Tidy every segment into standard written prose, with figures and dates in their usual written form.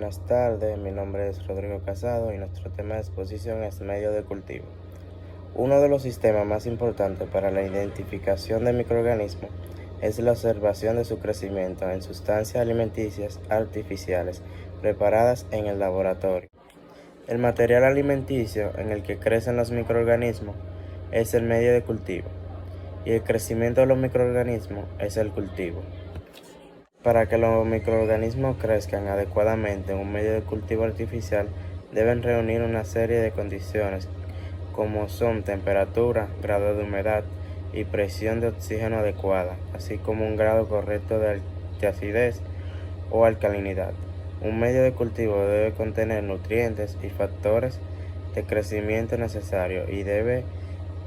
Buenas tardes, mi nombre es Rodrigo Casado y nuestro tema de exposición es medio de cultivo. Uno de los sistemas más importantes para la identificación de microorganismos es la observación de su crecimiento en sustancias alimenticias artificiales preparadas en el laboratorio. El material alimenticio en el que crecen los microorganismos es el medio de cultivo y el crecimiento de los microorganismos es el cultivo. Para que los microorganismos crezcan adecuadamente en un medio de cultivo artificial, deben reunir una serie de condiciones como son temperatura, grado de humedad y presión de oxígeno adecuada, así como un grado correcto de acidez o alcalinidad. Un medio de cultivo debe contener nutrientes y factores de crecimiento necesarios y debe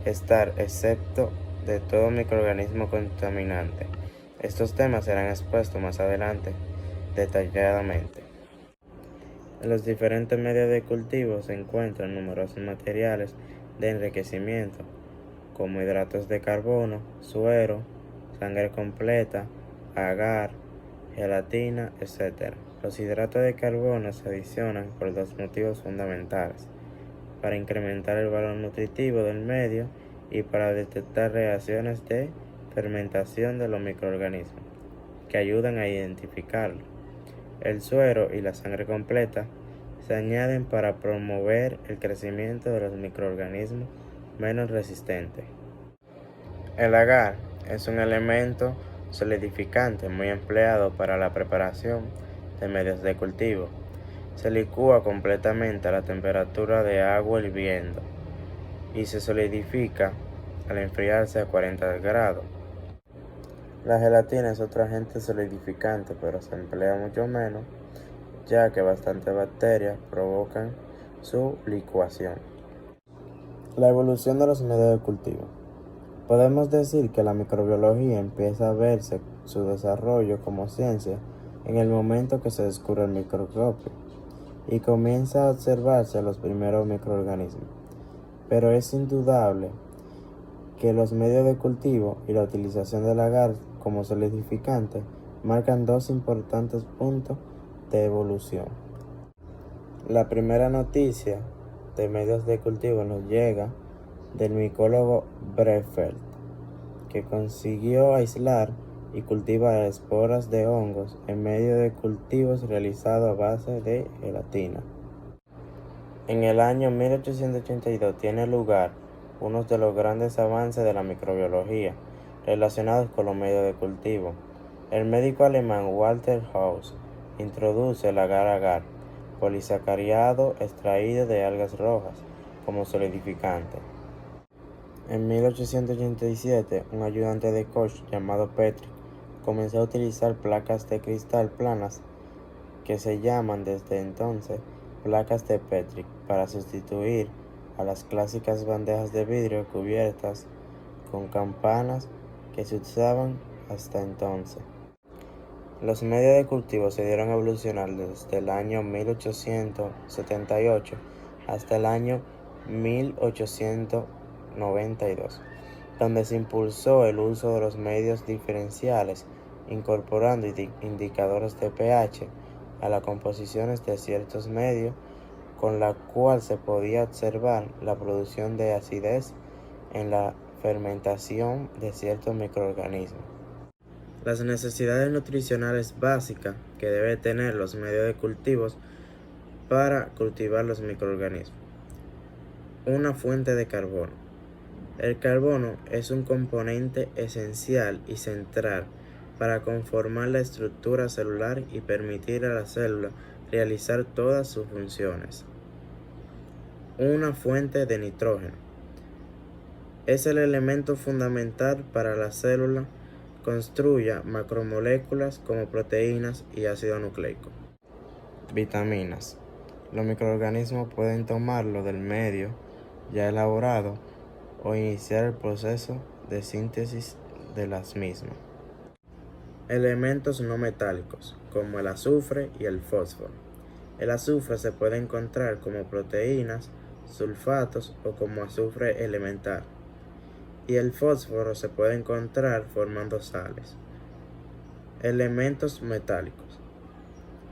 estar excepto de todo microorganismo contaminante. Estos temas serán expuestos más adelante detalladamente. En los diferentes medios de cultivo se encuentran numerosos materiales de enriquecimiento, como hidratos de carbono, suero, sangre completa, agar, gelatina, etc. Los hidratos de carbono se adicionan por dos motivos fundamentales: para incrementar el valor nutritivo del medio y para detectar reacciones de fermentación de los microorganismos, que ayudan a identificarlo. El suero y la sangre completa se añaden para promover el crecimiento de los microorganismos menos resistentes. El agar es un elemento solidificante muy empleado para la preparación de medios de cultivo. Se licúa completamente a la temperatura de agua hirviendo y se solidifica al enfriarse a 40 grados. La gelatina es otro agente solidificante, pero se emplea mucho menos, ya que bastantes bacterias provocan su licuación. La evolución de los medios de cultivo. Podemos decir que la microbiología empieza a verse su desarrollo como ciencia en el momento que se descubre el microscopio y comienza a observarse los primeros microorganismos. Pero es indudable que los medios de cultivo y la utilización del agar como solidificante marcan dos importantes puntos de evolución. La primera noticia de medios de cultivo nos llega del micólogo Brefeld, que consiguió aislar y cultivar esporas de hongos en medio de cultivos realizados a base de gelatina. En el año 1882 tiene lugar uno de los grandes avances de la microbiología relacionados con los medios de cultivo. El médico alemán Walter Haus introduce el agar-agar, polisacariado extraído de algas rojas, como solidificante. En 1887, un ayudante de Koch llamado Petri comenzó a utilizar placas de cristal planas que se llaman desde entonces placas de Petri para sustituir a las clásicas bandejas de vidrio cubiertas con campanas que se usaban hasta entonces. Los medios de cultivo se dieron a evolucionar desde el año 1878 hasta el año 1892, donde se impulsó el uso de los medios diferenciales, incorporando indicadores de pH a las composiciones de ciertos medios, con la cual se podía observar la producción de acidez en la fermentación de ciertos microorganismos. Las necesidades nutricionales básicas que deben tener los medios de cultivos para cultivar los microorganismos. Una fuente de carbono. El carbono es un componente esencial y central para conformar la estructura celular y permitir a la célula realizar todas sus funciones. Una fuente de nitrógeno. Es el elemento fundamental para la célula construya macromoléculas como proteínas y ácido nucleico. Vitaminas. Los microorganismos pueden tomarlo del medio ya elaborado o iniciar el proceso de síntesis de las mismas. Elementos no metálicos, como el azufre y el fósforo. El azufre se puede encontrar como proteínas, sulfatos o como azufre elemental, y el fósforo se puede encontrar formando sales. Elementos metálicos: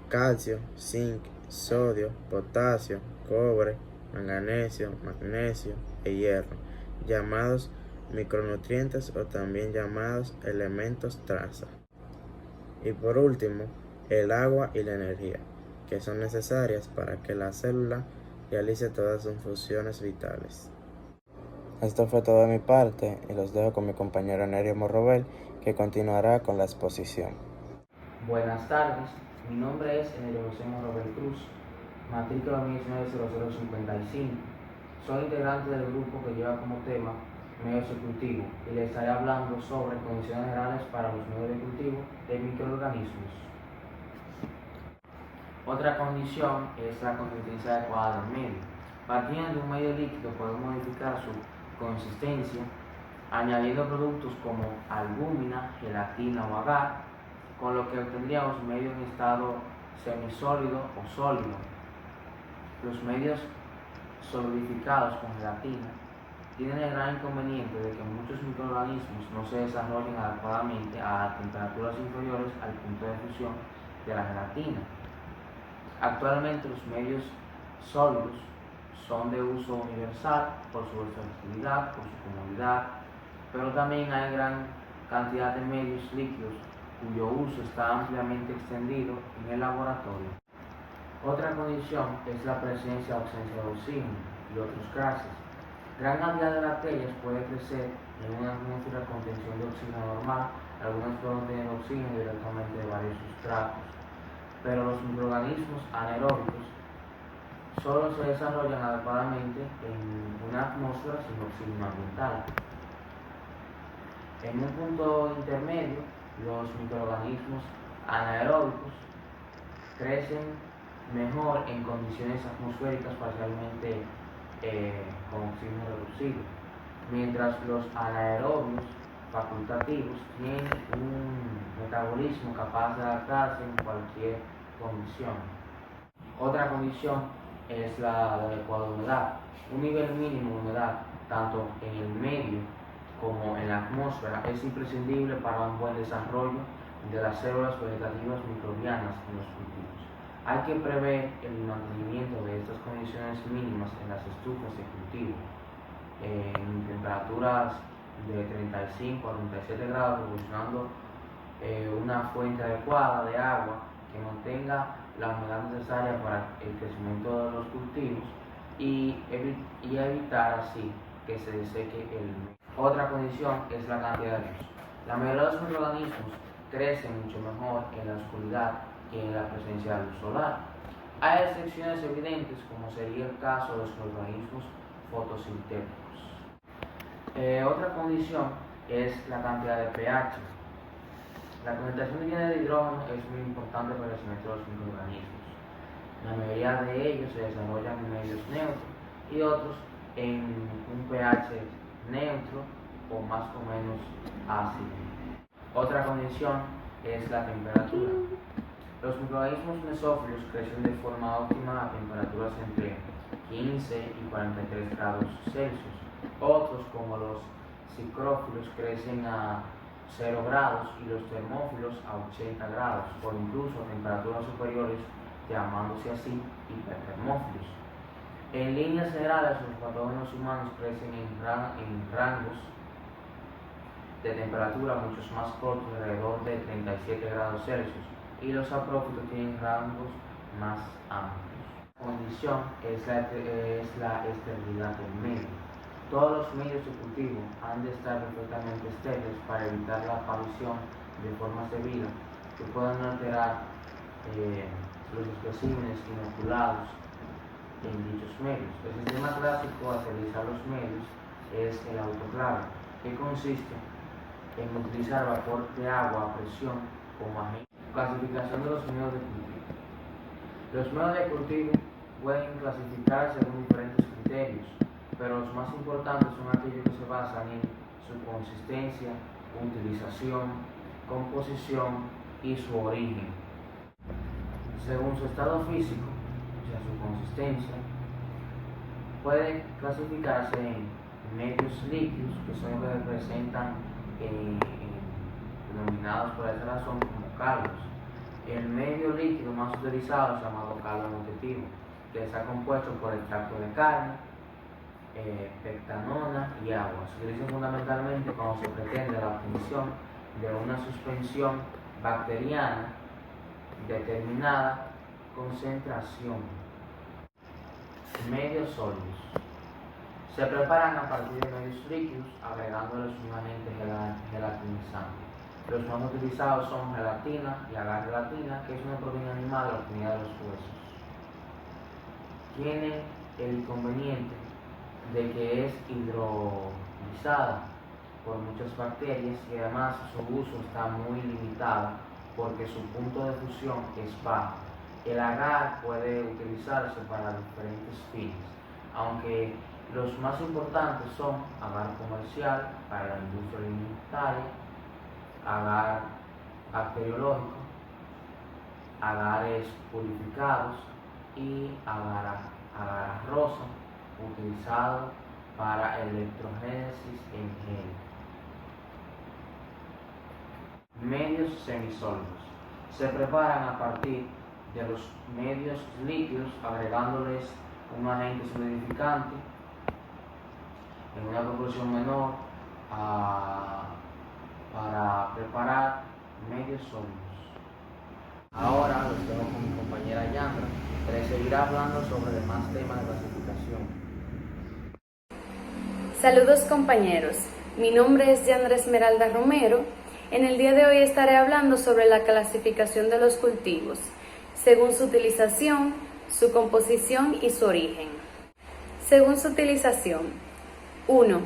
calcio, zinc, sodio, potasio, cobre, manganesio, magnesio e hierro, llamados micronutrientes o también llamados elementos traza. Y por último, el agua y la energía, que son necesarias para que la célula realice todas sus funciones vitales. Esto fue todo de mi parte y los dejo con mi compañero Nerio Morrobel, que continuará con la exposición. Buenas tardes, mi nombre es Nerio José Morrobel Cruz, matrícula 190055. Soy integrante del grupo que lleva como tema medios de cultivo y les estaré hablando sobre condiciones generales para los medios de cultivo de microorganismos. Otra condición es la consistencia adecuada del medio. Partiendo de un medio líquido podemos modificar su consistencia añadiendo productos como albúmina, gelatina o agar, con lo que obtendríamos medio en estado semisólido o sólido. Los medios solidificados con gelatina tienen el gran inconveniente de que muchos microorganismos no se desarrollen adecuadamente a temperaturas inferiores al punto de fusión de la gelatina. Actualmente los medios sólidos son de uso universal por su versatilidad, por su comodidad, pero también hay gran cantidad de medios líquidos cuyo uso está ampliamente extendido en el laboratorio. Otra condición es la presencia o ausencia de oxígeno y otros gases. Gran cantidad de bacterias puede crecer en una atmósfera con tensión de oxígeno normal, algunas pueden tener oxígeno directamente de varios sustratos, pero los microorganismos anaeróbicos solo se desarrollan adecuadamente en una atmósfera sin oxígeno ambiental. En un punto intermedio, los microorganismos anaeróbicos crecen mejor en condiciones atmosféricas parcialmente con oxígeno reducido, mientras los anaerobios facultativos tienen un metabolismo capaz de adaptarse en cualquier condición. Otra condición es la adecuada humedad. Un nivel mínimo de humedad, tanto en el medio como en la atmósfera, es imprescindible para un buen desarrollo de las células vegetativas microbianas en los cultivos. Hay que prever el mantenimiento de estas condiciones mínimas en las estufas de cultivo, en temperaturas de 35 a 37 grados, proporcionando una fuente adecuada de agua que mantenga la humedad necesaria para el crecimiento de los cultivos y evitar así que se deseque el medio. Otra condición es la cantidad de luz. La mayoría de los microorganismos crecen mucho mejor en la oscuridad que en la presencia de luz solar. Hay excepciones evidentes, como sería el caso de los organismos fotosintéticos. Otra condición es la cantidad de pH. La concentración de iones de hidrógeno es muy importante para el crecimiento de los microorganismos. La mayoría de ellos se desarrollan en medios neutros y otros en un pH neutro o más o menos ácido. Otra condición es la temperatura. Los microorganismos mesófilos crecen de forma óptima a temperaturas entre 15 y 43 grados Celsius. Otros, como los psicrófilos, crecen a 0 grados y los termófilos a 80 grados o incluso a temperaturas superiores, llamándose así hipertermófilos. En líneas generales, los patógenos humanos crecen en rangos de temperatura muchos más cortos, alrededor de 37 grados Celsius, y los saprófitos tienen rangos más amplios. La condición es la esterilidad del medio. Todos los medios de cultivo han de estar perfectamente estériles para evitar la aparición de formas de vida que puedan alterar los especímenes inoculados en dichos medios. El sistema clásico de esterilizar los medios es el autoclave, que consiste en utilizar vapor de agua a presión como agente. Clasificación de los medios de cultivo. Los medios de cultivo pueden clasificarse según diferentes criterios, pero los más importantes son aquellos que se basan en su consistencia, utilización, composición y su origen. Según su estado físico, o sea, su consistencia, puede clasificarse en medios líquidos, que son los que representan denominados por esa razón como caldos, El medio líquido más utilizado es llamado caldo nutritivo, que está compuesto por extracto de carne, pectanona y agua. Se utiliza fundamentalmente cuando se pretende la obtención de una suspensión bacteriana determinada concentración. Medios sólidos. Se preparan a partir de medios líquidos agregándoles un agente gelatinizante. Los más utilizados son gelatina y agar-gelatina, que es una proteína animal obtenida de los huesos. Tiene el inconveniente de que es hidrolizada por muchas bacterias y además su uso está muy limitado porque su punto de fusión es bajo. El agar puede utilizarse para diferentes fines, aunque los más importantes son agar comercial para la industria alimentaria, agar bacteriológico, agares purificados y agar rosa, utilizado para electrogénesis en gel. Medios semisólidos. Se preparan a partir de los medios líquidos agregándoles un agente solidificante en una proporción menor para preparar medios sólidos. Ahora los dejo con mi compañera Yandra, que les seguirá hablando sobre demás temas de clasificación. Saludos compañeros, mi nombre es Yandra Esmeralda Romero. En el día de hoy estaré hablando sobre la clasificación de los cultivos, según su utilización, su composición y su origen. Según su utilización. 1.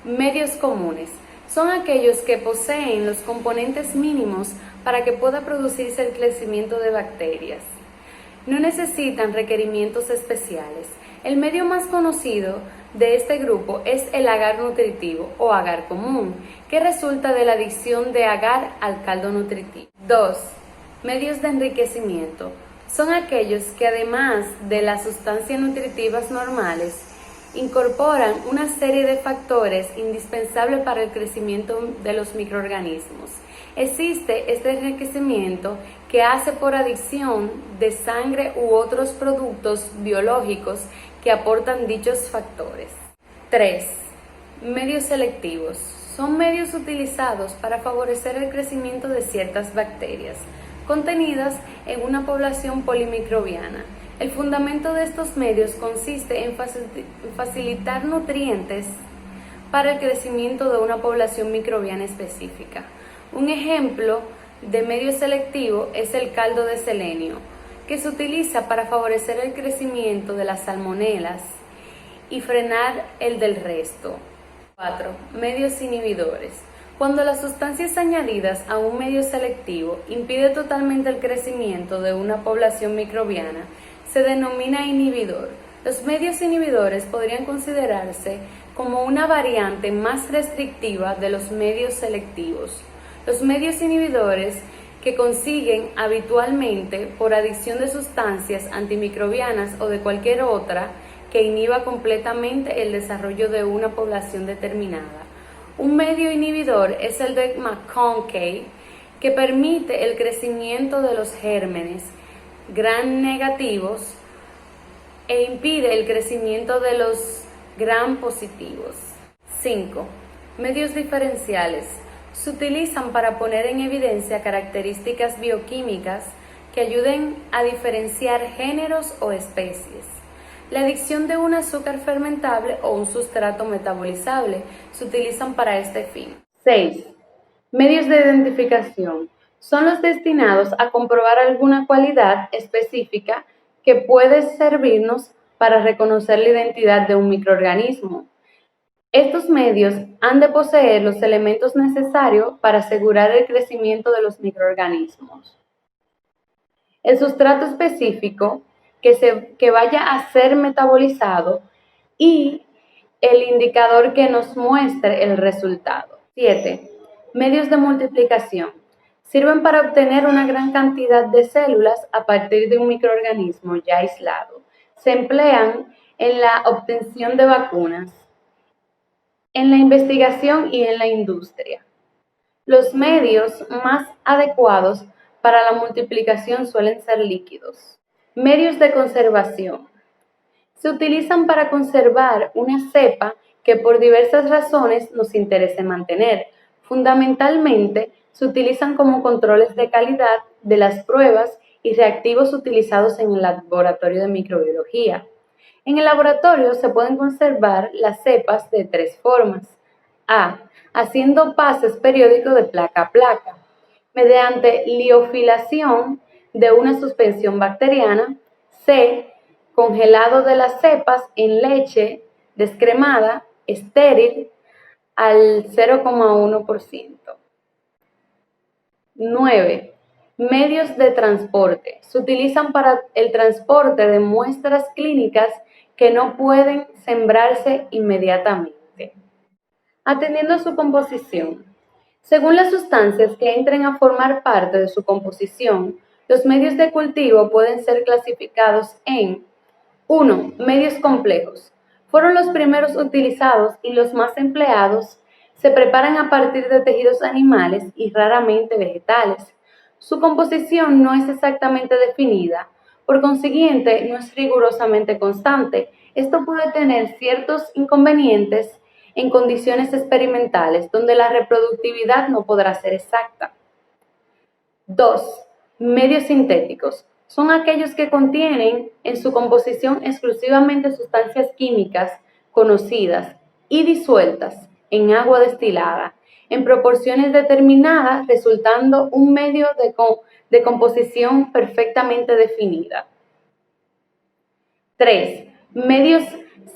Medios comunes. Son aquellos que poseen los componentes mínimos para que pueda producirse el crecimiento de bacterias. No necesitan requerimientos especiales. El medio más conocido de este grupo es el agar nutritivo o agar común, que resulta de la adición de agar al caldo nutritivo. 2. Medios de enriquecimiento. Son aquellos que además de las sustancias nutritivas normales, incorporan una serie de factores indispensables para el crecimiento de los microorganismos. Existe este enriquecimiento que hace por adición de sangre u otros productos biológicos que aportan dichos factores. 3. Medios selectivos. Son medios utilizados para favorecer el crecimiento de ciertas bacterias contenidas en una población polimicrobiana. El fundamento de estos medios consiste en facilitar nutrientes para el crecimiento de una población microbiana específica. Un ejemplo de medio selectivo es el caldo de selenio, que se utiliza para favorecer el crecimiento de las salmonelas y frenar el del resto. 4. Medios inhibidores. Cuando las sustancias añadidas a un medio selectivo impide totalmente el crecimiento de una población microbiana, se denomina inhibidor. Los medios inhibidores podrían considerarse como una variante más restrictiva de los medios selectivos. Los medios inhibidores que consiguen habitualmente por adición de sustancias antimicrobianas o de cualquier otra que inhiba completamente el desarrollo de una población determinada. Un medio inhibidor es el de McConkey, que permite el crecimiento de los gérmenes gram negativos e impide el crecimiento de los gram positivos. 5. Medios diferenciales. Se utilizan para poner en evidencia características bioquímicas que ayuden a diferenciar géneros o especies. La adición de un azúcar fermentable o un sustrato metabolizable se utilizan para este fin. 6. Medios de identificación. Son los destinados a comprobar alguna cualidad específica que puede servirnos para reconocer la identidad de un microorganismo. Estos medios han de poseer los elementos necesarios para asegurar el crecimiento de los microorganismos. El sustrato específico que vaya a ser metabolizado y el indicador que nos muestre el resultado. 7. Medios de multiplicación. Sirven para obtener una gran cantidad de células a partir de un microorganismo ya aislado. Se emplean en la obtención de vacunas, en la investigación y en la industria. Los medios más adecuados para la multiplicación suelen ser líquidos. Medios de conservación. Se utilizan para conservar una cepa que por diversas razones nos interese mantener. Fundamentalmente, se utilizan como controles de calidad de las pruebas y reactivos utilizados en el laboratorio de microbiología. En el laboratorio se pueden conservar las cepas de tres formas. A. Haciendo pases periódicos de placa a placa, mediante liofilización de una suspensión bacteriana. C. Congelado de las cepas en leche descremada, estéril, al 0,1%. 9. Medios de transporte. Se utilizan para el transporte de muestras clínicas que no pueden sembrarse inmediatamente. Atendiendo a su composición. Según las sustancias que entren a formar parte de su composición, los medios de cultivo pueden ser clasificados en 1. Medios complejos. Fueron los primeros utilizados y los más empleados. Se preparan a partir de tejidos animales y raramente vegetales. Su composición no es exactamente definida, por consiguiente no es rigurosamente constante. Esto puede tener ciertos inconvenientes en condiciones experimentales, donde la reproductividad no podrá ser exacta. 2. Medios sintéticos. Son aquellos que contienen en su composición exclusivamente sustancias químicas conocidas y disueltas en agua destilada en proporciones determinadas, resultando un medio de composición perfectamente definida. 3. Medios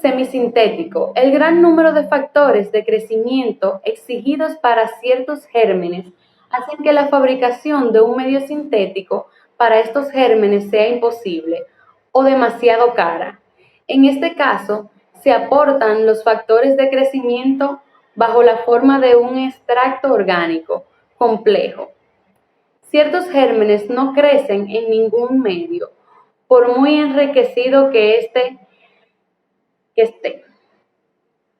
semisintéticos. El gran número de factores de crecimiento exigidos para ciertos gérmenes hacen que la fabricación de un medio sintético para estos gérmenes sea imposible o demasiado cara. En este caso, se aportan los factores de crecimiento bajo la forma de un extracto orgánico complejo. Ciertos gérmenes no crecen en ningún medio, por muy enriquecido que esté,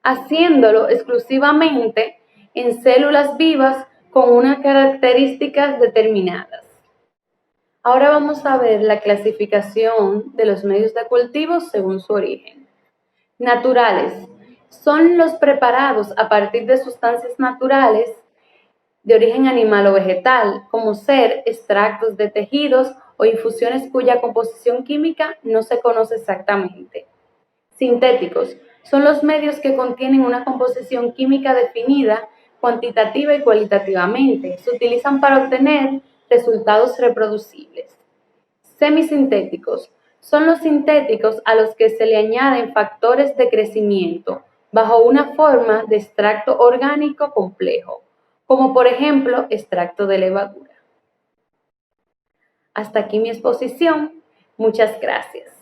haciéndolo exclusivamente en células vivas con unas características determinadas. Ahora vamos a ver la clasificación de los medios de cultivo según su origen. Naturales. Son los preparados a partir de sustancias naturales de origen animal o vegetal, como ser extractos de tejidos o infusiones cuya composición química no se conoce exactamente. Sintéticos. Son los medios que contienen una composición química definida cuantitativa y cualitativamente. Se utilizan para obtener resultados reproducibles. Semisintéticos. Son los sintéticos a los que se le añaden factores de crecimiento bajo una forma de extracto orgánico complejo, como por ejemplo extracto de levadura. Hasta aquí mi exposición. Muchas gracias.